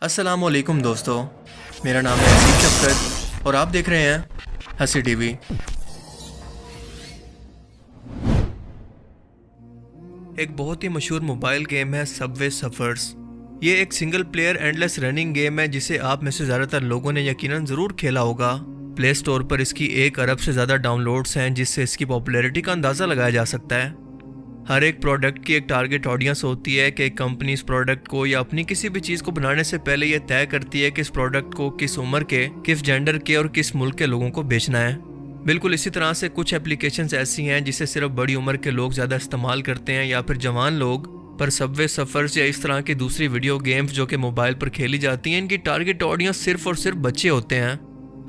अस्सलाम वालेकुम दोस्तों, मेरा नाम है असीम शफकत और आप देख रहे हैं हंसी टीवी। एक बहुत ही मशहूर मोबाइल गेम है सबवे सफर्स। ये एक single player endless running game है जिसे आप में से ज़्यादातर लोगों ने यकीनन ज़रूर खेला होगा। प्ले स्टोर पर इसकी 1 अरब से ज़्यादा डाउनलोड्स हैं, जिससे इसकी पॉपुलैरिटी का अंदाज़ा लगाया जा सकता है। हर एक प्रोडक्ट की एक टारगेट ऑडियंस होती है कि एक कंपनी इस प्रोडक्ट को या अपनी किसी भी चीज़ को बनाने से पहले ये तय करती है कि इस प्रोडक्ट को किस उम्र के, किस जेंडर के और किस मुल्क के लोगों को बेचना है। बिल्कुल इसी तरह से कुछ एप्लीकेशंस ऐसी हैं जिसे सिर्फ बड़ी उम्र के लोग ज़्यादा इस्तेमाल करते हैं या फिर जवान लोग। पर सबवे सफर्स या इस तरह की दूसरी वीडियो गेम्स जो कि मोबाइल पर खेली जाती हैं, इनकी टारगेट ऑडियंस सिर्फ और सिर्फ बच्चे होते हैं।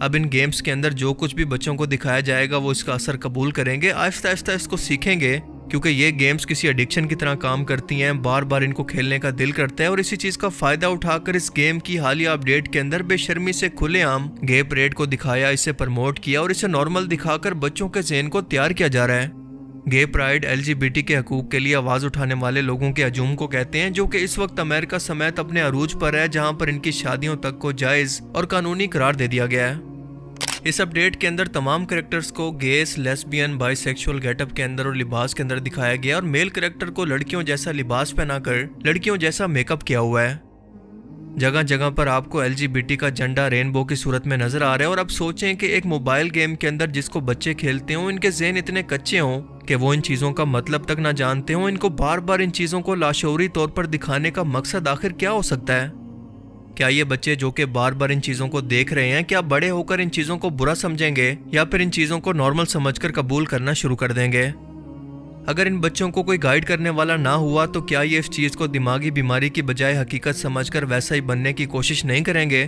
अब इन गेम्स के अंदर जो कुछ भी बच्चों को दिखाया जाएगा वो इसका असर कबूल करेंगे, आहिस्ता आहिस्ता इसको सीखेंगे, क्योंकि ये गेम्स किसी एडिक्शन की तरह काम करती हैं। बार बार इनको खेलने का दिल करता है और इसी चीज़ का फ़ायदा उठाकर इस गेम की हालिया अपडेट के अंदर बेशर्मी से खुलेआम गे परेड को दिखाया, इसे प्रमोट किया और इसे नॉर्मल दिखाकर बच्चों के ज़हन को तैयार किया जा रहा है। गे प्राइड LGBT के हकूक़ के लिए आवाज़ उठाने वाले लोगों के हजूम को कहते हैं, जो कि इस वक्त अमेरिका समेत अपने अरूज पर है, जहाँ पर इनकी शादियों तक को जायज़ और कानूनी करार दे दिया गया है। इस अपडेट के अंदर तमाम कैरेक्टर्स को गेस, लेस्बियन, बाइसेक्सुअल गेटअप के अंदर और लिबास के अंदर दिखाया गया और मेल कैरेक्टर को लड़कियों जैसा लिबास पहनाकर लड़कियों जैसा मेकअप किया हुआ है। जगह जगह पर आपको LGBT का झंडा रेनबो की सूरत में नजर आ रहा है। और अब सोचें कि एक मोबाइल गेम के अंदर जिसको बच्चे खेलते हों, इनके ज़हन इतने कच्चे हों कि वो इन चीज़ों का मतलब तक ना जानते हों। इनको बार बार इन चीज़ों को लाशऊरी तौर पर दिखाने का मकसद आखिर क्या हो सकता है? क्या ये बच्चे जो कि बार बार इन चीज़ों को देख रहे हैं, क्या बड़े होकर इन चीज़ों को बुरा समझेंगे या फिर इन चीज़ों को नॉर्मल समझकर कबूल करना शुरू कर देंगे? अगर इन बच्चों को कोई गाइड करने वाला ना हुआ तो क्या ये इस चीज़ को दिमागी बीमारी की बजाय हकीकत समझकर वैसा ही बनने की कोशिश नहीं करेंगे?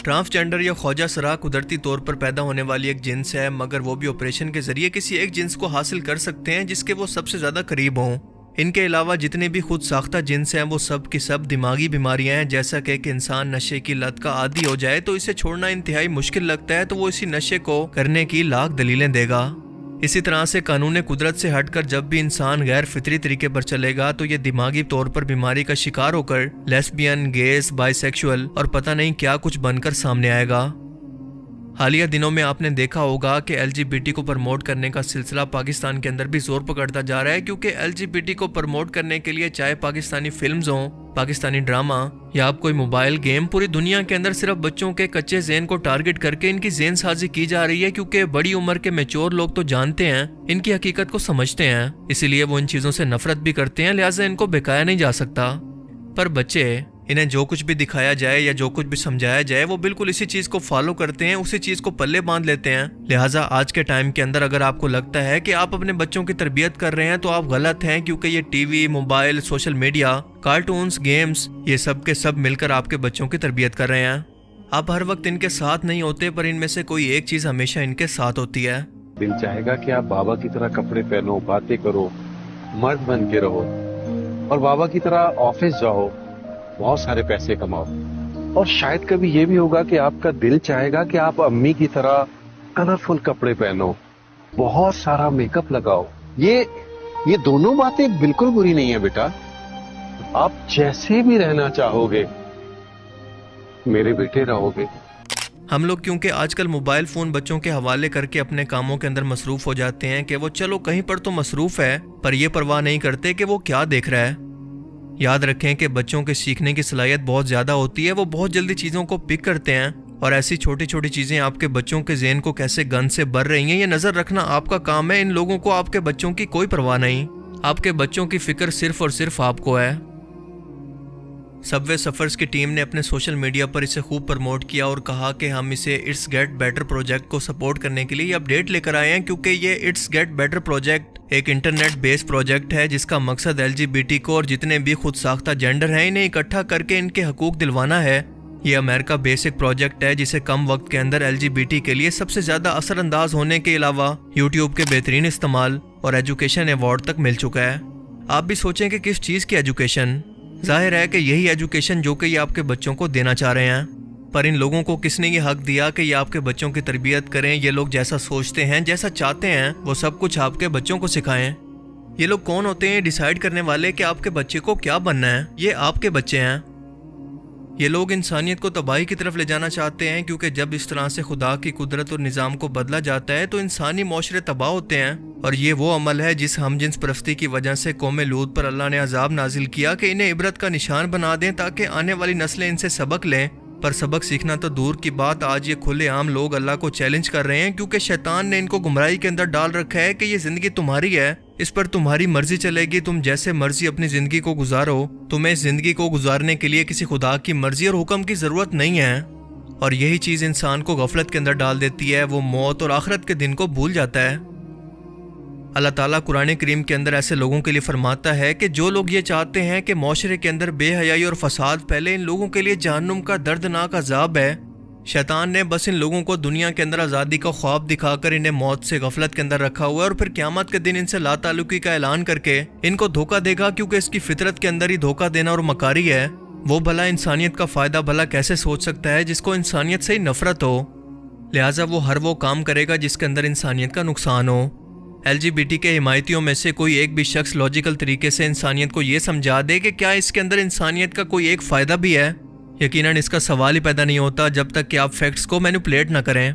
ट्रांसजेंडर या ख्वाजा सरा कुदरती तौर पर पैदा होने वाली एक जिन्स है, मगर वो भी ऑपरेशन के जरिए किसी एक जिन्स को हासिल कर सकते हैं जिसके वो सबसे ज़्यादा करीब हों। इनके अलावा जितने भी खुद साख्ता जिन्स हैं वो सब की सब दिमागी बीमारियां हैं। जैसा कि एक इंसान नशे की लत का आदी हो जाए तो इसे छोड़ना इंतहाई मुश्किल लगता है, तो वो इसी नशे को करने की लाख दलीलें देगा। इसी तरह से कानून कुदरत से हटकर जब भी इंसान गैर फितरी तरीके पर चलेगा तो ये दिमागी तौर पर बीमारी का शिकार होकर लेस्बियन, गेस, बाइसेक्सुअल और पता नहीं क्या कुछ बनकर सामने आएगा। हालिया दिनों में आपने देखा होगा कि LGBT को प्रमोट करने का सिलसिला पाकिस्तान के अंदर भी जोर पकड़ता जा रहा है, क्योंकि LGBT को प्रमोट करने के लिए चाहे पाकिस्तानी फिल्म्स हों, पाकिस्तानी ड्रामा या आप कोई मोबाइल गेम, पूरी दुनिया के अंदर सिर्फ बच्चों के कच्चे ज़हन को टारगेट करके इनकी ज़हन साजी की जा रही है। क्योंकि बड़ी उम्र के मैच्योर लोग तो जानते हैं, इनकी हकीकत को समझते हैं, इसीलिए वो इन चीज़ों से नफरत भी करते हैं, लिहाजा इनको बहकाया नहीं जा सकता। पर बच्चे, इन्हें जो कुछ भी दिखाया जाए या जो कुछ भी समझाया जाए वो बिल्कुल इसी चीज़ को फॉलो करते हैं, उसी चीज़ को पल्ले बांध लेते हैं। लिहाजा आज के टाइम के अंदर अगर आपको लगता है कि आप अपने बच्चों की तरबियत कर रहे हैं तो आप गलत हैं, क्योंकि ये TV, mobile, social media, cartoons, games, ये सब के सब मिलकर आपके बच्चों की तरबियत कर रहे हैं। आप हर वक्त इनके साथ नहीं होते, पर इनमें से कोई एक चीज़ हमेशा इनके साथ होती है। दिल चाहेगा कि आप बाबा की तरह कपड़े पहनो, बातें करो, मर्द बन के रहो और बाबा की तरह ऑफिस जाओ, बहुत सारे पैसे कमाओ। और शायद कभी ये भी होगा कि आपका दिल चाहेगा कि आप अम्मी की तरह कलरफुल कपड़े पहनो, बहुत सारा मेकअप लगाओ। ये दोनों बातें बिल्कुल बुरी नहीं है बेटा। आप जैसे भी रहना चाहोगे मेरे बेटे रहोगे। हम लोग क्योंकि आजकल मोबाइल फ़ोन बच्चों के हवाले करके अपने कामों के अंदर मसरूफ़ हो जाते हैं कि वो चलो कहीं पर तो मसरूफ़ है, पर यह परवाह नहीं करते कि वो क्या देख रहा है। याद रखें कि बच्चों के सीखने की सलाहियत बहुत ज़्यादा होती है, वो बहुत जल्दी चीज़ों को पिक करते हैं और ऐसी छोटी छोटी चीज़ें आपके बच्चों के ज़हन को कैसे गंद से भर रही हैं ये नज़र रखना आपका काम है। इन लोगों को आपके बच्चों की कोई परवाह नहीं, आपके बच्चों की फ़िक्र सिर्फ और सिर्फ आपको है। सबवे सफर्स की टीम ने अपने सोशल मीडिया पर इसे खूब प्रमोट किया और कहा कि हम इसे इट्स गेट बेटर प्रोजेक्ट को सपोर्ट करने के लिए ये अपडेट लेकर आए हैं, क्योंकि ये इट्स गेट बेटर प्रोजेक्ट एक इंटरनेट बेस्ड प्रोजेक्ट है जिसका मकसद LGBT को और जितने भी खुद साख्ता जेंडर हैं इन्हें इकट्ठा करके इनके हकूक दिलवाना है। ये अमेरिका बेसिक प्रोजेक्ट है जिसे कम वक्त के अंदर LGBT के लिए सबसे ज़्यादा असरअंदाज होने के अलावा यूट्यूब के बेहतरीन इस्तेमाल और एजुकेशन अवार्ड तक मिल चुका है। आप भी सोचें कि किस चीज़ की एजुकेशन? जाहिर है कि यही एजुकेशन जो कि ये आपके बच्चों को देना चाह रहे हैं। पर इन लोगों को किसने ये हक दिया कि ये आपके बच्चों की तरबियत करें? ये लोग जैसा सोचते हैं, जैसा चाहते हैं, वो सब कुछ आपके बच्चों को सिखाएं। ये लोग कौन होते हैं डिसाइड करने वाले कि आपके बच्चे को क्या बनना है? ये आपके बच्चे हैं। یہ لوگ انسانیت کو تباہی کی طرف لے جانا چاہتے ہیں، کیونکہ جب اس طرح سے خدا کی قدرت اور نظام کو بدلا جاتا ہے تو انسانی معاشرے تباہ ہوتے ہیں، اور یہ وہ عمل ہے جس ہم جنس پرستی کی وجہ سے قوم لوط پر اللہ نے عذاب نازل کیا کہ انہیں عبرت کا نشان بنا دیں تاکہ آنے والی نسلیں ان سے سبق لیں۔ پر سبق سیکھنا تو دور کی بات، آج یہ کھلے عام لوگ اللہ کو چیلنج کر رہے ہیں، کیونکہ شیطان نے ان کو گمراہی کے اندر ڈال رکھا ہے کہ یہ زندگی تمہاری ہے، اس پر تمہاری مرضی چلے گی، تم جیسے مرضی اپنی زندگی کو گزارو، تمہیں اس زندگی کو گزارنے کے لیے کسی خدا کی مرضی اور حکم کی ضرورت نہیں ہے۔ اور یہی چیز انسان کو غفلت کے اندر ڈال دیتی ہے، وہ موت اور آخرت کے دن کو بھول جاتا ہے۔ اللہ تعالیٰ قرآن کریم کے اندر ایسے لوگوں کے لیے فرماتا ہے کہ جو لوگ یہ چاہتے ہیں کہ معاشرے کے اندر بے حیائی اور فساد پھیلے، ان لوگوں کے لیے جہنم کا دردناک عذاب ہے۔ شیطان نے بس ان لوگوں کو دنیا کے اندر آزادی کا خواب دکھا کر انہیں موت سے غفلت کے اندر رکھا ہوا ہے، اور پھر قیامت کے دن ان سے لا تعلقی کا اعلان کر کے ان کو دھوکہ دے گا، کیونکہ اس کی فطرت کے اندر ہی دھوکہ دینا اور مکاری ہے۔ وہ بھلا انسانیت کا فائدہ بھلا کیسے سوچ سکتا ہے جس کو انسانیت سے ہی نفرت ہو؟ لہٰذا وہ ہر وہ کام کرے گا جس کے اندر انسانیت کا نقصان ہو۔ LGBT کے حمایتیوں میں سے کوئی ایک بھی شخص لاجیکل طریقے سے انسانیت کو یہ سمجھا دے کہ کیا اس کے اندر انسانیت کا کوئی ایک فائدہ بھی ہے، یقیناً اس کا سوال ہی پیدا نہیں ہوتا جب تک کہ آپ فیکٹس کو مینیپولیٹ نہ کریں۔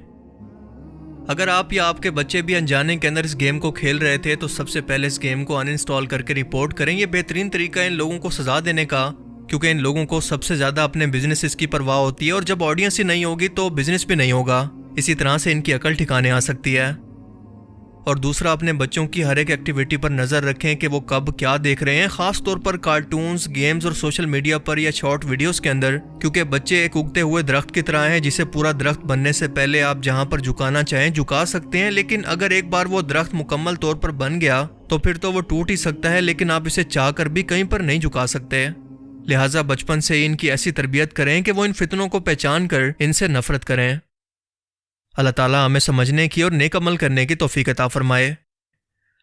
اگر آپ یا آپ کے بچے بھی انجانے کے اندر اس گیم کو کھیل رہے تھے تو سب سے پہلے اس گیم کو ان انسٹال کر کے رپورٹ کریں۔ یہ بہترین طریقہ ہے ان لوگوں کو سزا دینے کا، کیونکہ ان لوگوں کو سب سے زیادہ اپنے بزنس کی پرواہ ہوتی ہے، اور جب آڈینس ہی نہیں ہوگی تو بزنس بھی نہیں ہوگا۔ اسی طرح سے ان کی عقل ٹھکانے آ سکتی ہے۔ اور دوسرا، اپنے بچوں کی ہر ایک ایکٹیویٹی پر نظر رکھیں کہ وہ کب کیا دیکھ رہے ہیں، خاص طور پر کارٹونز، گیمز اور سوشل میڈیا پر یا شارٹ ویڈیوز کے اندر، کیونکہ بچے ایک اگتے ہوئے درخت کی طرح ہیں جسے پورا درخت بننے سے پہلے آپ جہاں پر جھکانا چاہیں جھکا سکتے ہیں، لیکن اگر ایک بار وہ درخت مکمل طور پر بن گیا تو پھر تو وہ ٹوٹ ہی سکتا ہے، لیکن آپ اسے چاہ کر بھی کہیں پر نہیں جھکا سکتے۔ لہٰذا بچپن سے ان کی ایسی تربیت کریں کہ وہ ان فتنوں کو پہچان کر ان سے نفرت کریں۔ اللہ تعالیٰ ہمیں سمجھنے کی اور نیک عمل کرنے کی توفیق عطا فرمائے،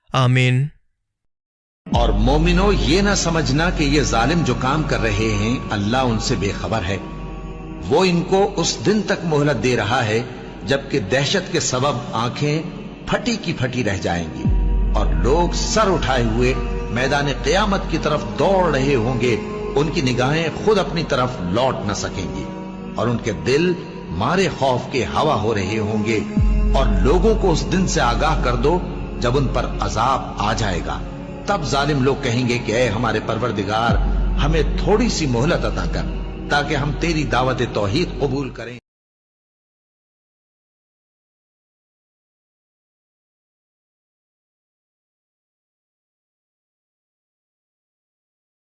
آمین۔ اور مومنو، یہ نہ سمجھنا کہ یہ ظالم جو کام کر رہے ہیں اللہ ان سے بے خبر ہے، وہ ان کو اس دن تک مہلت دے رہا ہے جبکہ دہشت کے سبب آنکھیں پھٹی کی پھٹی رہ جائیں گی اور لوگ سر اٹھائے ہوئے میدان قیامت کی طرف دوڑ رہے ہوں گے، ان کی نگاہیں خود اپنی طرف لوٹ نہ سکیں گی اور ان کے دل مارے خوف کے ہوا ہو رہے ہوں گے۔ اور لوگوں کو اس دن سے آگاہ کر دو جب ان پر عذاب آ جائے گا، تب ظالم لوگ کہیں گے کہ اے ہمارے پروردگار، ہمیں تھوڑی سی مہلت عطا کر تاکہ ہم تیری دعوت توحید قبول کریں۔